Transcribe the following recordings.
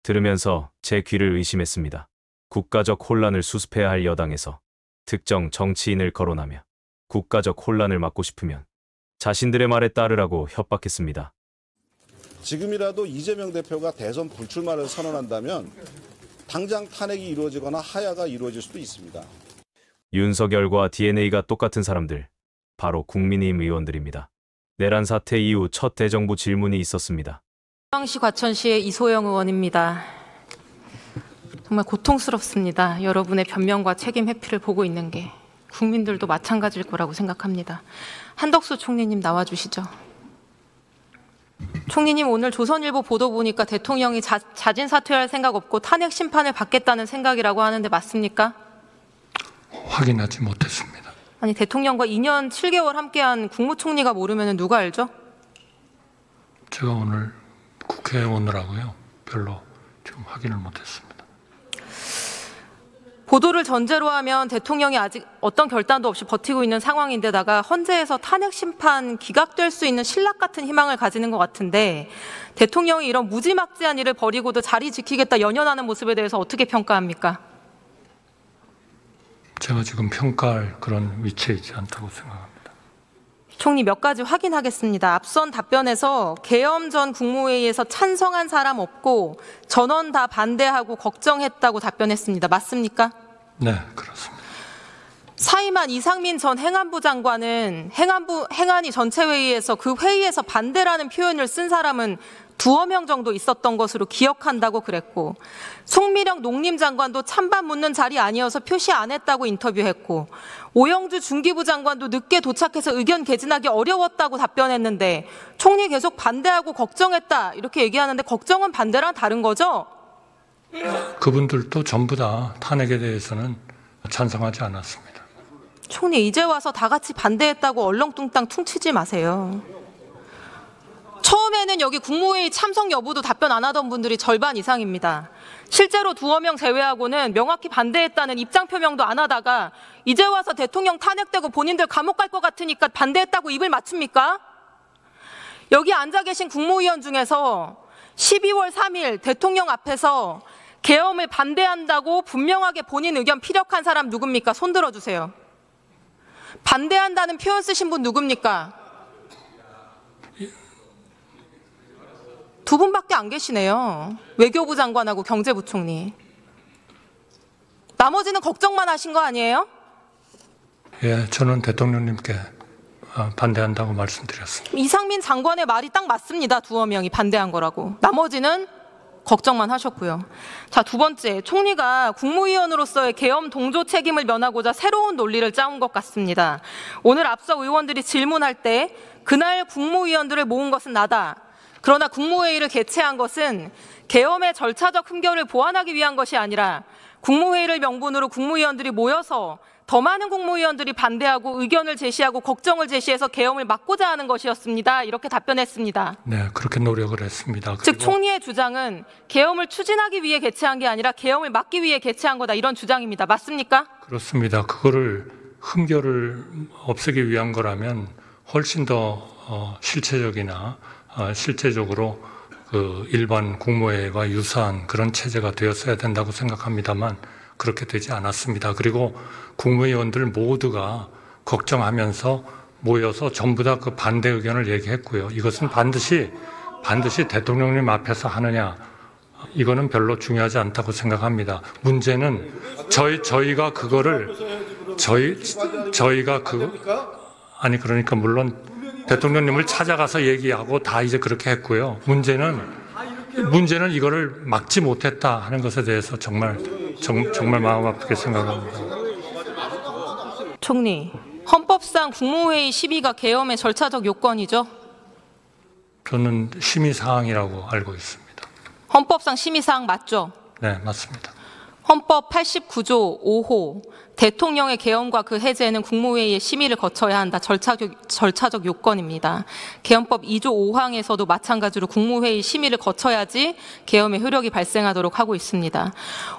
들으면서 제 귀를 의심했습니다. 국가적 혼란을 수습해야 할 여당에서 특정 정치인을 거론하며 국가적 혼란을 막고 싶으면 자신들의 말에 따르라고 협박했습니다. 지금이라도 이재명 대표가 대선 불출마를 선언한다면 당장 탄핵이 이루어지거나 하야가 이루어질 수도 있습니다. 윤석열과 DNA가 똑같은 사람들, 바로 국민의힘 의원들입니다. 내란 사태 이후 첫 대정부 질문이 있었습니다. 포항시 과천시의 이소영 의원입니다. 정말 고통스럽습니다. 여러분의 변명과 책임 회피를 보고 있는 게 국민들도 마찬가지일 거라고 생각합니다. 한덕수 총리님 나와주시죠. 총리님, 오늘 조선일보 보도 보니까 대통령이 자진 사퇴할 생각 없고 탄핵 심판을 받겠다는 생각이라고 하는데 맞습니까? 확인하지 못했습니다. 아니, 대통령과 2년 7개월 함께한 국무총리가 모르면 누가 알죠? 제가 오늘 국회에 오느라고요. 별로 지금 확인을 못했습니다. 보도를 전제로 하면 대통령이 아직 어떤 결단도 없이 버티고 있는 상황인데다가 헌재에서 탄핵 심판 기각될 수 있는 신락 같은 희망을 가지는 것 같은데 대통령이 이런 무지막지한 일을 벌이고도 자리 지키겠다 연연하는 모습에 대해서 어떻게 평가합니까? 제가 지금 평가할 그런 위치에 있지 않다고 생각합니다. 총리, 몇 가지 확인하겠습니다. 앞선 답변에서 계엄 전 국무회의에서 찬성한 사람 없고 전원 다 반대하고 걱정했다고 답변했습니다. 맞습니까? 네, 그렇습니다. 사임한 이상민 전 행안부 장관은 행안위 전체회의에서 그 회의에서 반대라는 표현을 쓴 사람은 두어 명 정도 있었던 것으로 기억한다고 그랬고, 송미령 농림장관도 찬반 묻는 자리 아니어서 표시 안 했다고 인터뷰했고, 오영주 중기부 장관도 늦게 도착해서 의견 개진하기 어려웠다고 답변했는데 총리 계속 반대하고 걱정했다 이렇게 얘기하는데 걱정은 반대랑 다른 거죠? 그분들도 전부 다 탄핵에 대해서는 찬성하지 않았습니다. 총리, 이제 와서 다 같이 반대했다고 얼렁뚱땅 퉁치지 마세요. 처음에는 여기 국무회의 참석 여부도 답변 안 하던 분들이 절반 이상입니다. 실제로 두어 명 제외하고는 명확히 반대했다는 입장 표명도 안 하다가 이제 와서 대통령 탄핵되고 본인들 감옥 갈 것 같으니까 반대했다고 입을 맞춥니까? 여기 앉아 계신 국무위원 중에서 12월 3일 대통령 앞에서 계엄을 반대한다고 분명하게 본인 의견 피력한 사람 누굽니까? 손 들어주세요. 반대한다는 표현 쓰신 분 누굽니까? 두 분밖에 안 계시네요. 외교부 장관하고 경제부총리. 나머지는 걱정만 하신 거 아니에요? 예, 저는 대통령님께 반대한다고 말씀드렸습니다. 이상민 장관의 말이 딱 맞습니다. 두어 명이 반대한 거라고. 나머지는 걱정만 하셨고요. 자, 두 번째, 총리가 국무위원으로서의 계엄 동조 책임을 면하고자 새로운 논리를 짜온 것 같습니다. 오늘 앞서 의원들이 질문할 때 그날 국무위원들을 모은 것은 나다. 그러나 국무회의를 개최한 것은 계엄의 절차적 흠결을 보완하기 위한 것이 아니라 국무회의를 명분으로 국무위원들이 모여서 더 많은 국무위원들이 반대하고 의견을 제시하고 걱정을 제시해서 계엄을 막고자 하는 것이었습니다. 이렇게 답변했습니다. 네, 그렇게 노력을 했습니다. 즉 총리의 주장은 계엄을 추진하기 위해 개최한 게 아니라 계엄을 막기 위해 개최한 거다, 이런 주장입니다. 맞습니까? 그렇습니다. 그거를 흠결을 없애기 위한 거라면 훨씬 더 실체적이나 실제적으로 그 일반 국무회의와 유사한 그런 체제가 되었어야 된다고 생각합니다만 그렇게 되지 않았습니다. 그리고 국무위원들 모두가 걱정하면서 모여서 전부 다 그 반대 의견을 얘기했고요. 이것은 반드시 대통령님 앞에서 하느냐, 이거는 별로 중요하지 않다고 생각합니다. 문제는 저희가 그거를 그러니까 물론 대통령님을 찾아가서 얘기하고 다 이제 그렇게 했고요. 문제는 이거를 막지 못했다 하는 것에 대해서 정말 마음 아프게 생각합니다. 총리, 헌법상 국무회의 심의가 계엄의 절차적 요건이죠? 저는 심의사항이라고 알고 있습니다. 헌법상 심의사항 맞죠? 네, 맞습니다. 헌법 89조 5호 대통령의 계엄과 그 해제는 국무회의의 심의를 거쳐야 한다. 절차적 요건입니다. 계엄법 2조 5항에서도 마찬가지로 국무회의 심의를 거쳐야지 계엄의 효력이 발생하도록 하고 있습니다.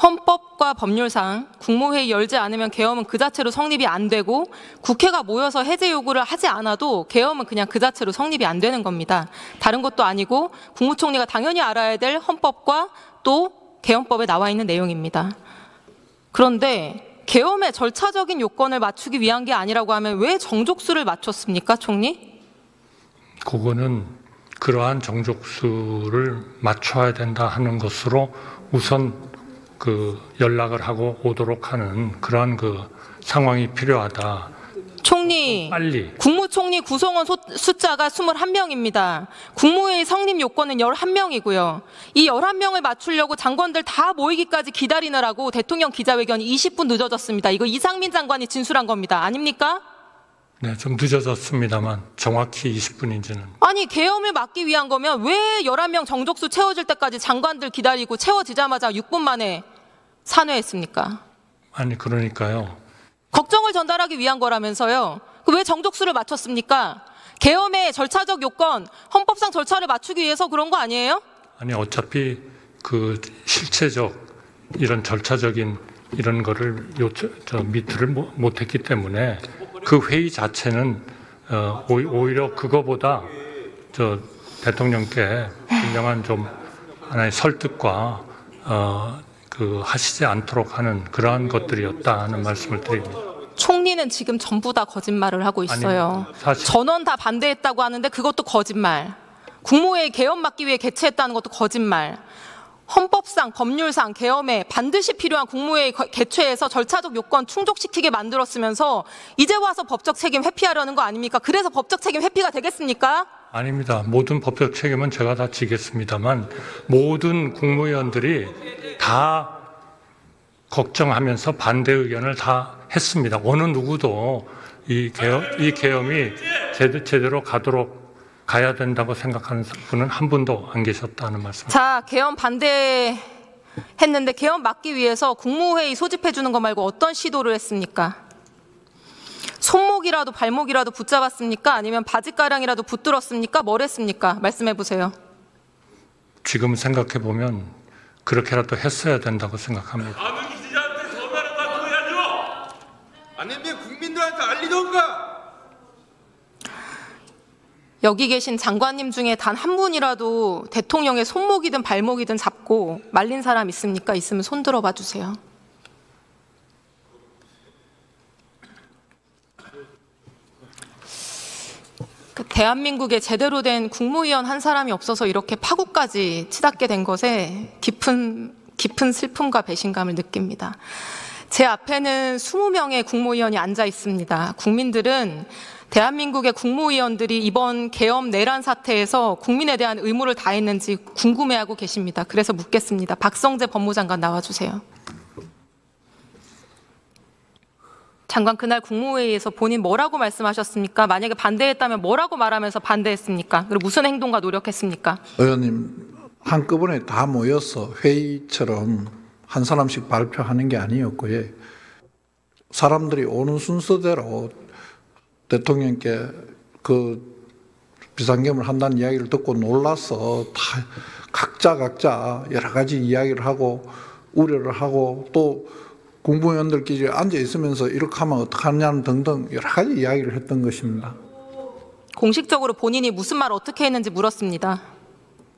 헌법과 법률상 국무회의 열지 않으면 계엄은 그 자체로 성립이 안 되고 국회가 모여서 해제 요구를 하지 않아도 계엄은 그냥 그 자체로 성립이 안 되는 겁니다. 다른 것도 아니고 국무총리가 당연히 알아야 될 헌법과 또 계엄법에 나와 있는 내용입니다. 그런데 계엄의 절차적인 요건을 맞추기 위한 게 아니라고 하면 왜 정족수를 맞췄습니까, 총리? 그거는 그러한 정족수를 맞춰야 된다 하는 것으로 우선 그 연락을 하고 오도록 하는 그러한 그 상황이 필요하다. 총리, 빨리. 국무총리 구성원 숫자가 21명입니다. 국무회의 성립 요건은 11명이고요. 이 11명을 맞추려고 장관들 다 모이기까지 기다리느라고 대통령 기자회견이 20분 늦어졌습니다. 이거 이상민 장관이 진술한 겁니다. 아닙니까? 네, 좀 늦어졌습니다만 정확히 20분인지는. 아니, 계엄을 막기 위한 거면 왜 11명 정족수 채워질 때까지 장관들 기다리고 채워지자마자 6분 만에 산회했습니까? 아니, 그러니까요. 걱정을 전달하기 위한 거라면서요. 왜 정족수를 맞췄습니까? 계엄의 절차적 요건, 헌법상 절차를 맞추기 위해서 그런 거 아니에요? 아니, 어차피 그 실체적 이런 절차적인 이런 거를 미트를 못했기 때문에 그 회의 자체는 오히려 그거보다 대통령께 분명한 좀 하나의 설득과 그 하시지 않도록 하는 그러한 것들이었다는 말씀을 드립니다. 총리는 지금 전부 다 거짓말을 하고 있어요. 아니, 사실 전원 다 반대했다고 하는데 그것도 거짓말. 국무회의 계엄 막기 위해 개최했다는 것도 거짓말. 헌법상, 법률상 계엄에 반드시 필요한 국무회의 개최에서 절차적 요건 충족시키게 만들었으면서 이제 와서 법적 책임 회피하려는 거 아닙니까? 그래서 법적 책임 회피가 되겠습니까? 아닙니다. 모든 법적 책임은 제가 다 지겠습니다만 모든 국무위원들이 다 걱정하면서 반대 의견을 다 했습니다. 어느 누구도 이 계엄이 제대로 가야 된다고 생각하는 분은 한 분도 안 계셨다는 말씀. 자, 계엄 반대했는데 계엄 막기 위해서 국무회의 소집해 주는 거 말고 어떤 시도를 했습니까? 손목이라도 발목이라도 붙잡았습니까? 아니면 바지가랑이라도 붙들었습니까? 뭘 했습니까? 말씀해 보세요. 지금 생각해 보면 그렇게라도 했어야 된다고 생각합니다. 아는 기자한테 전화를 받고 해야죠. 아니면 국민들한테 알리던가. 여기 계신 장관님 중에 단 한 분이라도 대통령의 손목이든 발목이든 잡고 말린 사람 있습니까? 있으면 손 들어봐 주세요. 대한민국에 제대로 된 국무위원 한 사람이 없어서 이렇게 파국까지 치닫게 된 것에 깊은 슬픔과 배신감을 느낍니다. 제 앞에는 20명의 국무위원이 앉아 있습니다. 국민들은 대한민국의 국무위원들이 이번 계엄 내란 사태에서 국민에 대한 의무를 다했는지 궁금해하고 계십니다. 그래서 묻겠습니다. 박성재 법무장관 나와주세요. 장관, 그날 국무회의에서 본인 뭐라고 말씀하셨습니까? 만약에 반대했다면 뭐라고 말하면서 반대했습니까? 그리고 무슨 행동과 노력했습니까? 의원님, 한꺼번에 다 모여서 회의처럼 한 사람씩 발표하는 게 아니었고요. 사람들이 오는 순서대로 대통령께 그 비상계엄을 한다는 이야기를 듣고 놀라서 다 각자 여러 가지 이야기를 하고 우려를 하고 또 국무위원들끼리 앉아 있으면서 이렇게 하면 어떡하느냐는 등등 여러 가지 이야기를 했던 것입니다. 공식적으로 본인이 무슨 말 어떻게 했는지 물었습니다.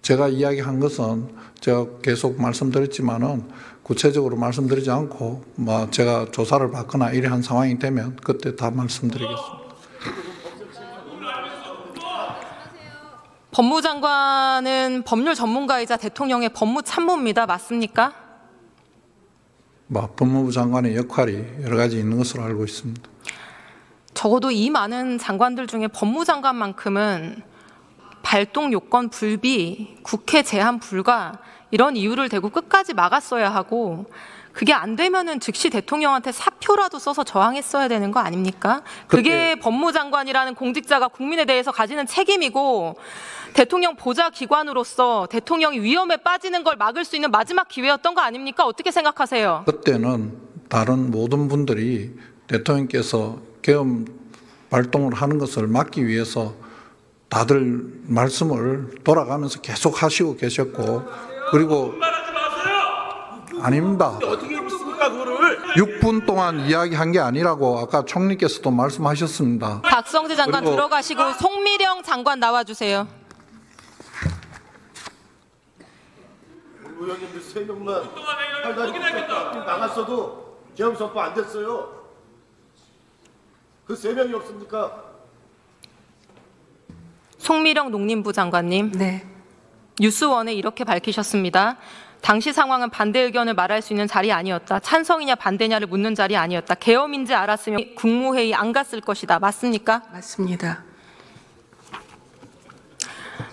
제가 이야기한 것은 제가 계속 말씀드렸지만은 구체적으로 말씀드리지 않고 제가 조사를 받거나 이러한 상황이 되면 그때 다 말씀드리겠습니다. 법무장관은 법률 전문가이자 대통령의 법무참모입니다. 맞습니까? 법무부 장관의 역할이 여러 가지 있는 것으로 알고 있습니다. 적어도 이 많은 장관들 중에 법무장관만큼은 발동 요건 불비, 국회 제한 불가 이런 이유를 대고 끝까지 막았어야 하고 그게 안 되면은 즉시 대통령한테 사표라도 써서 저항했어야 되는 거 아닙니까? 그게 법무장관이라는 공직자가 국민에 대해서 가지는 책임이고 대통령 보좌 기관으로서 대통령이 위험에 빠지는 걸 막을 수 있는 마지막 기회였던 거 아닙니까? 어떻게 생각하세요? 그때는 다른 모든 분들이 대통령께서 계엄 발동을 하는 것을 막기 위해서 다들 말씀을 돌아가면서 계속 하시고 계셨고 그리고 말하지 마세요. 아닙니다. 어떻게 믿습니까 그거를? 6분 동안 이야기한 게 아니라고 아까 총리께서도 말씀하셨습니다. 박성재 장관 그리고 들어가시고 송미령 장관 나와주세요. 의원님들 3명만 팔다리 붙였다 나갔어도 계엄 선포 안 됐어요. 그 3명이 없습니까? 송미령 농림부 장관님. 네. 뉴스원에 이렇게 밝히셨습니다. 당시 상황은 반대 의견을 말할 수 있는 자리 아니었다. 찬성이냐 반대냐를 묻는 자리 아니었다. 계엄인지 알았으면 국무회의 안 갔을 것이다. 맞습니까? 맞습니다.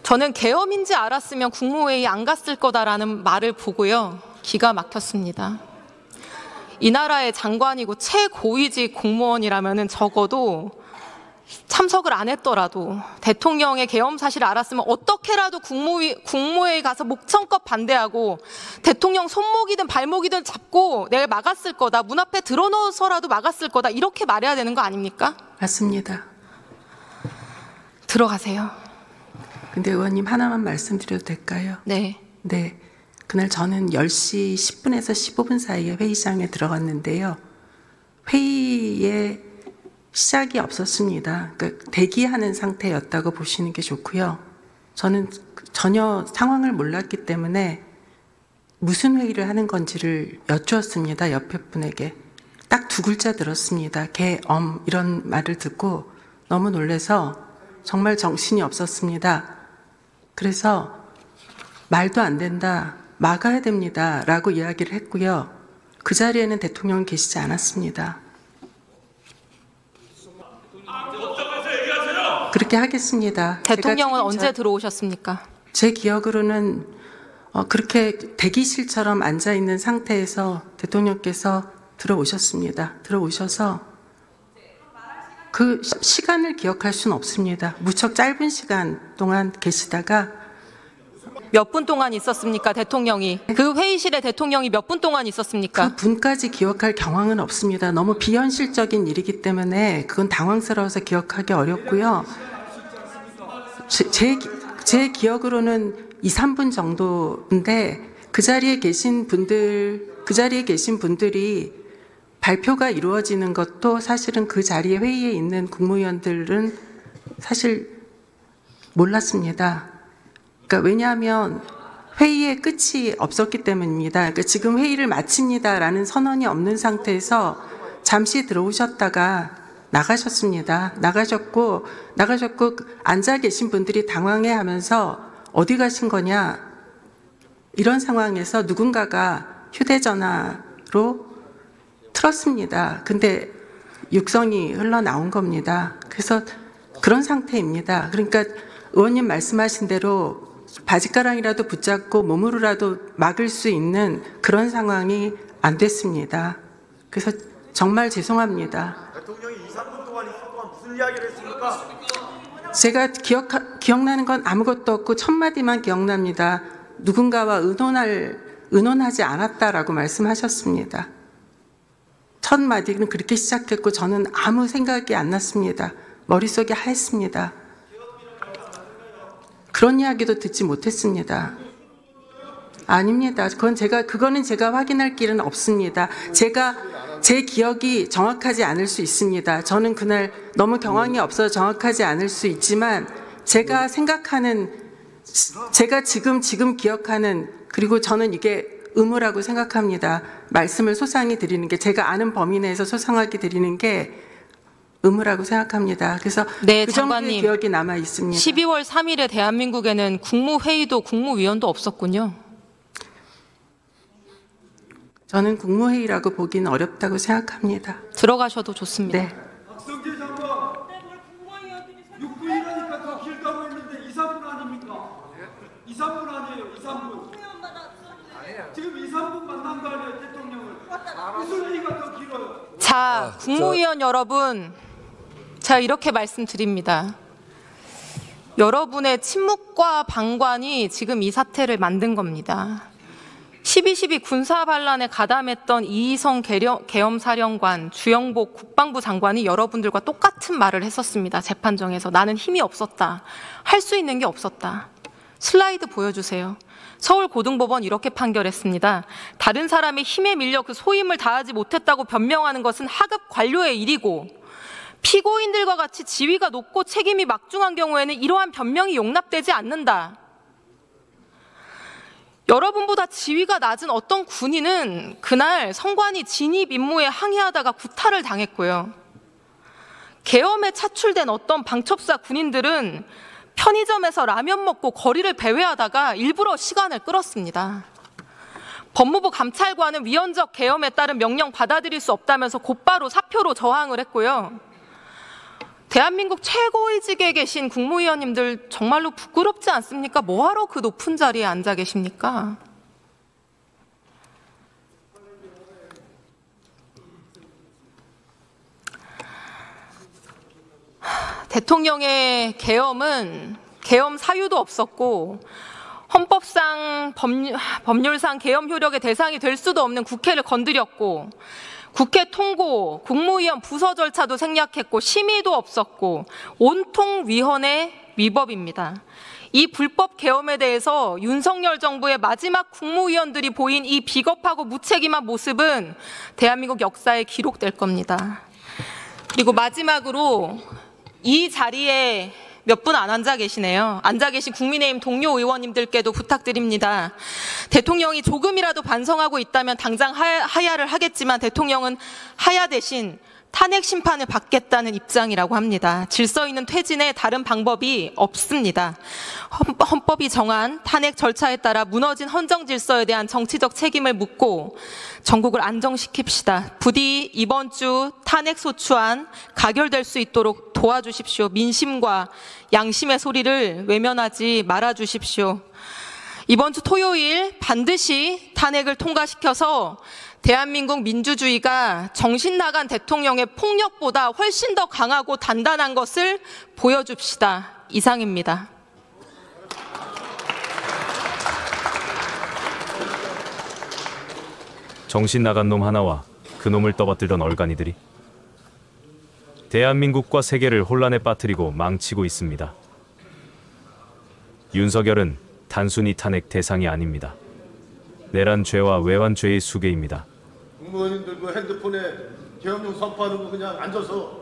저는 계엄인지 알았으면 국무회의 안 갔을 거다라는 말을 보고요. 기가 막혔습니다. 이 나라의 장관이고 최고위직 공무원이라면 적어도 참석을 안 했더라도 대통령의 계엄 사실을 알았으면 어떻게라도 국무회의 가서 목청껏 반대하고 대통령 손목이든 발목이든 잡고 내가 막았을 거다. 문 앞에 들어넣어서라도 막았을 거다. 이렇게 말해야 되는 거 아닙니까? 맞습니다. 들어가세요. 근데 의원님 하나만 말씀드려도 될까요? 네. 네. 그날 저는 10시 10분에서 15분 사이에 회의장에 들어갔는데요. 회의에 시작이 없었습니다. 그러니까 대기하는 상태였다고 보시는 게 좋고요. 저는 전혀 상황을 몰랐기 때문에 무슨 회의를 하는 건지를 여쭈었습니다. 옆에 분에게. 딱 2글자 들었습니다. 계엄 이런 말을 듣고 너무 놀라서 정말 정신이 없었습니다. 그래서 말도 안 된다, 막아야 됩니다 라고 이야기를 했고요. 그 자리에는 대통령은 계시지 않았습니다. 그렇게 하겠습니다. 대통령은 언제 들어오셨습니까? 제 기억으로는 그렇게 대기실처럼 앉아있는 상태에서 대통령께서 들어오셨습니다. 들어오셔서 그 시간을 기억할 수는 없습니다. 무척 짧은 시간 동안 계시다가 몇 분 동안 있었습니까? 대통령이. 그 회의실에 대통령이 몇 분 동안 있었습니까? 그 분까지 기억할 경황은 없습니다. 너무 비현실적인 일이기 때문에 그건 당황스러워서 기억하기 어렵고요. 제 기억으로는 2, 3분 정도인데 그 자리에 계신 분들이 발표가 이루어지는 것도 사실은 그 자리에 회의에 있는 국무위원들은 사실 몰랐습니다. 그러니까 왜냐하면 회의의 끝이 없었기 때문입니다. 그러니까 지금 회의를 마칩니다라는 선언이 없는 상태에서 잠시 들어오셨다가 나가셨습니다. 나가셨고 앉아 계신 분들이 당황해하면서 어디 가신 거냐 이런 상황에서 누군가가 휴대전화로 틀었습니다. 근데 육성이 흘러나온 겁니다. 그래서 그런 상태입니다. 그러니까 의원님 말씀하신 대로 바짓가랑이라도 붙잡고 몸으로라도 막을 수 있는 그런 상황이 안 됐습니다. 그래서 정말 죄송합니다. 대통령이 2, 3분 동안 있을 동안 무슨 이야기를 했습니까? 제가 기억나는 건 아무것도 없고 첫 마디만 기억납니다. 누군가와 의논하지 않았다라고 말씀하셨습니다. 첫 마디는 그렇게 시작했고 저는 아무 생각이 안 났습니다. 머릿속이 하였습니다. 그런 이야기도 듣지 못했습니다. 아닙니다. 그거는 제가 확인할 길은 없습니다. 제 기억이 정확하지 않을 수 있습니다. 저는 그날 너무 경황이 없어서 정확하지 않을 수 있지만 제가 지금 기억하는 그리고 저는 이게 의무라고 생각합니다. 말씀을 소상히 드리는 게 제가 아는 범위 내에서 소상하게 드리는 게 의무라고 생각합니다. 그래서 네, 그 정도의 장관님. 기억이 남아 있습니다. 12월 3일에 대한민국에는 국무회의도 국무위원도 없었군요. 저는 국무회의라고 보기는 어렵다고 생각합니다. 들어가셔도 좋습니다. 네. 박성재 장관, 6분이라니까 더 길다고 했는데 2, 3분 아닙니까? 2, 3분 아니에요. 2, 3분. 지금 2, 3분 만난 거 아니에요, 대통령을. 무슨 얘기가 더 길어요? 자, 국무위원 여러분, 제가 이렇게 말씀드립니다. 여러분의 침묵과 방관이 지금 이 사태를 만든 겁니다. 12.12 군사반란에 가담했던 이희성 계엄사령관, 주영복 국방부 장관이 여러분들과 똑같은 말을 했었습니다. 재판정에서. 나는 힘이 없었다. 할 수 있는 게 없었다. 슬라이드 보여주세요. 서울고등법원 이렇게 판결했습니다. 다른 사람의 힘에 밀려 그 소임을 다하지 못했다고 변명하는 것은 하급 관료의 일이고 피고인들과 같이 지위가 높고 책임이 막중한 경우에는 이러한 변명이 용납되지 않는다. 여러분보다 지위가 낮은 어떤 군인은 그날 성관이 진입 임무에 항의하다가 구타를 당했고요. 계엄에 차출된 어떤 방첩사 군인들은 편의점에서 라면 먹고 거리를 배회하다가 일부러 시간을 끌었습니다. 법무부 감찰관은 위헌적 계엄에 따른 명령 받아들일 수 없다면서 곧바로 사표로 저항을 했고요. 대한민국 최고위직에 계신 국무위원님들 정말로 부끄럽지 않습니까? 뭐하러 그 높은 자리에 앉아 계십니까? 대통령의 계엄은 계엄 사유도 없었고 헌법상 법률상 계엄 효력의 대상이 될 수도 없는 국회를 건드렸고 국회 통고, 국무위원 부서 절차도 생략했고 심의도 없었고 온통 위헌의 위법입니다. 이 불법 계엄에 대해서 윤석열 정부의 마지막 국무위원들이 보인 이 비겁하고 무책임한 모습은 대한민국 역사에 기록될 겁니다. 그리고 마지막으로 이 자리에 몇 분 안 앉아 계시네요. 앉아 계신 국민의힘 동료 의원님들께도 부탁드립니다. 대통령이 조금이라도 반성하고 있다면 당장 하야를 하겠지만 대통령은 하야 대신 탄핵 심판을 받겠다는 입장이라고 합니다. 질서 있는 퇴진에 다른 방법이 없습니다. 헌법이 정한 탄핵 절차에 따라 무너진 헌정 질서에 대한 정치적 책임을 묻고 전국을 안정시킵시다. 부디 이번 주 탄핵 소추안 가결될 수 있도록 도와주십시오. 민심과 양심의 소리를 외면하지 말아주십시오. 이번 주 토요일 반드시 탄핵을 통과시켜서 대한민국 민주주의가 정신 나간 대통령의 폭력보다 훨씬 더 강하고 단단한 것을 보여줍시다. 이상입니다. 정신 나간 놈 하나와 그 놈을 떠받들던 얼간이들이 대한민국과 세계를 혼란에 빠뜨리고 망치고 있습니다. 윤석열은 단순히 탄핵 대상이 아닙니다. 내란 죄와 외환 죄의 수괴입니다. 국무원님들 그 핸드폰에 계엄령 선포하는 거 그냥 앉아서